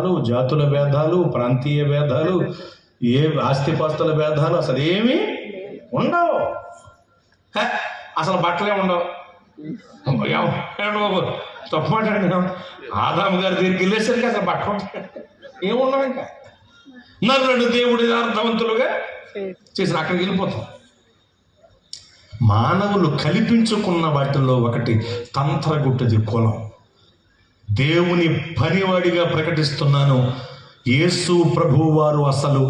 భేదాలు, జాతుల భేదాలు, ప్రాంతీయ భేదాలు, ఏ ఆస్తిపాస్తుల భేదాలు అసలు ఏమీ ఉండవు. అసలు బట్టలే ఉండవు. బాబు తప్పు మాట్లాడినా ఆదాము గారి దగ్గరికి వెళ్ళేసరికి అసలు బట్ట ఏముండవు. ఇంకా నరులను దేవుడి అర్థవంతులుగా చేసిన అక్కడికి వెళ్ళిపోతాం. మానవులు కల్పించుకున్న వాటిల్లో ఒకటి తంత్రగుట్టది కులం. దేవుని పనివాడిగా ప్రకటిస్తున్నాను, యేసు ప్రభువు వారు అసలు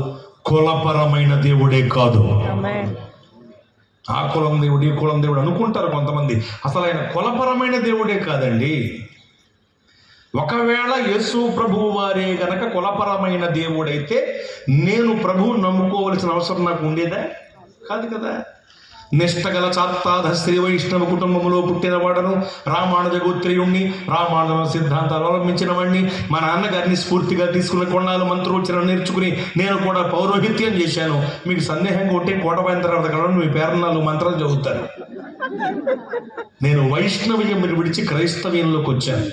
కులపరమైన దేవుడే కాదు. ఆ కులం దేవుడు, ఈ కులం దేవుడు అనుకుంటారు కొంతమంది. అసలు ఆయన కులపరమైన దేవుడే కాదండి. ఒకవేళ యేసు ప్రభువు వారే గనక కులపరమైన దేవుడైతే నేను ప్రభువుని నమ్ముకోవలసిన అవసరం నాకు ఉండేదా? కాదు కదా. నిష్టగల చాత్తాధ శ్రీ వైష్ణవ కుటుంబంలో పుట్టిన వాడను, రామానుజ గోత్రీయుణ్ణి, రామానుజ సిద్ధాంతాలు అవలంబించిన వాడిని, మా నాన్నగారిని స్ఫూర్తిగా తీసుకుని కొన్నాళ్ళు మంత్రోచ్చరణ నేర్చుకుని నేను కూడా పౌరోహిత్యం చేశాను. మీకు సందేహంగా ఉంటే కోటపోయిన తర్వాత కదా మీ పేరన్నాలు మంత్రాలు చదువుతారు. నేను వైష్ణవ్యం విడిచి క్రైస్తవ్యంలోకి వచ్చాను.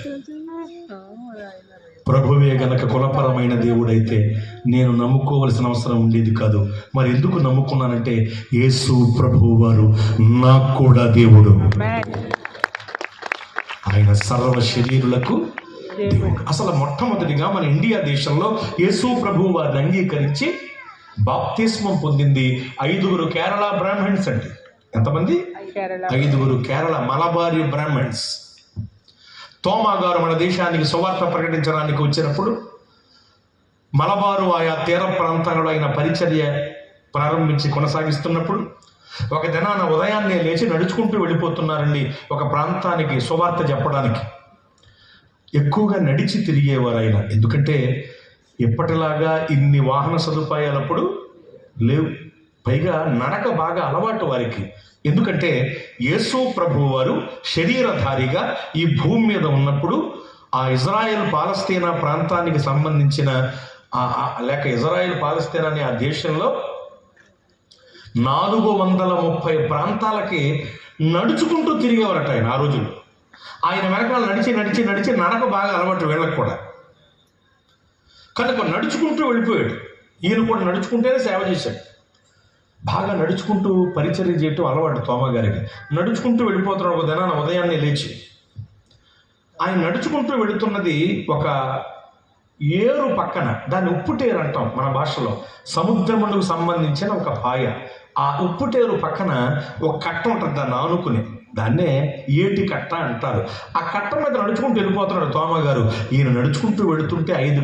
ప్రభువే గనక కులపరమైన దేవుడైతే నేను నమ్ముకోవలసిన అవసరం ఉండేది కాదు. మరి ఎందుకు నమ్ముకున్నానంటే యేసు ప్రభువు వారు నాకు కూడా దేవుడు. ఆయన సర్వ శరీరులకు దేవుడు. అసలు మొట్టమొదటిగా మన ఇండియా దేశంలో యేసు ప్రభువు వారిని అంగీకరించి బాప్తిస్మం పొందింది 5 కేరళ బ్రాహ్మణ్స్ అండి. ఎంతమంది? 5 కేరళ మలబారీ బ్రాహ్మణ్స్. తోమా గారు మన దేశానికి సువార్త ప్రకటించడానికి వచ్చినప్పుడు మలబారు ఆయా తీర ప్రాంతాలలో ఆయన పరిచర్య ప్రారంభించి కొనసాగిస్తున్నప్పుడు ఒక దినాన ఉదయాన్నే లేచి నడుచుకుంటూ వెళ్ళిపోతున్నారండి ఒక ప్రాంతానికి సువార్త చెప్పడానికి. ఎక్కువగా నడిచి తిరిగేవారు ఆయన. ఎందుకంటే ఎప్పటిలాగా ఇన్ని వాహన సదుపాయాలప్పుడు లేవు. పైగా నడక బాగా అలవాటు వారికి. ఎందుకంటే యేసు ప్రభువు వారు శరీరధారిగా ఈ భూమి మీద ఉన్నప్పుడు ఆ ఇజ్రాయెల్ పాలస్తీనా ప్రాంతానికి సంబంధించిన లేక ఇజ్రాయెల్ పాలస్తీనా అనే ఆ దేశంలో 430 ప్రాంతాలకి నడుచుకుంటూ తిరిగేవారట ఆయన ఆ రోజుల్లో. ఆయన వెనకాల నడిచి నడిచి నడిచి నడక బాగా అలవాటు వీళ్ళకి కూడా. కనుక నడుచుకుంటూ వెళ్ళిపోయాడు. ఈయన కూడా నడుచుకుంటేనే సేవ చేశాడు. బాగా నడుచుకుంటూ పరిచర్య చేయటం అలవాటు తోమా గారికి. నడుచుకుంటూ వెళ్ళిపోతున్నాడు ఒక దినాన ఉదయాన్నే లేచి. ఆయన నడుచుకుంటూ వెళుతున్నది ఒక ఏరు పక్కన, దాన్ని ఉప్పుటేరు అంటాం మన భాషలో, సముద్రమునకు సంబంధించిన ఒక పాయ. ఆ ఉప్పుటేరు పక్కన ఒక కట్ట ఉంటుంది, దాన్ని ఆనుకుని, దాన్నే ఏటి కట్ట అంటారు. ఆ కట్ట మీద నడుచుకుంటూ వెళ్ళిపోతున్నాడు తోమా గారు. ఈయన నడుచుకుంటూ వెళుతుంటే 5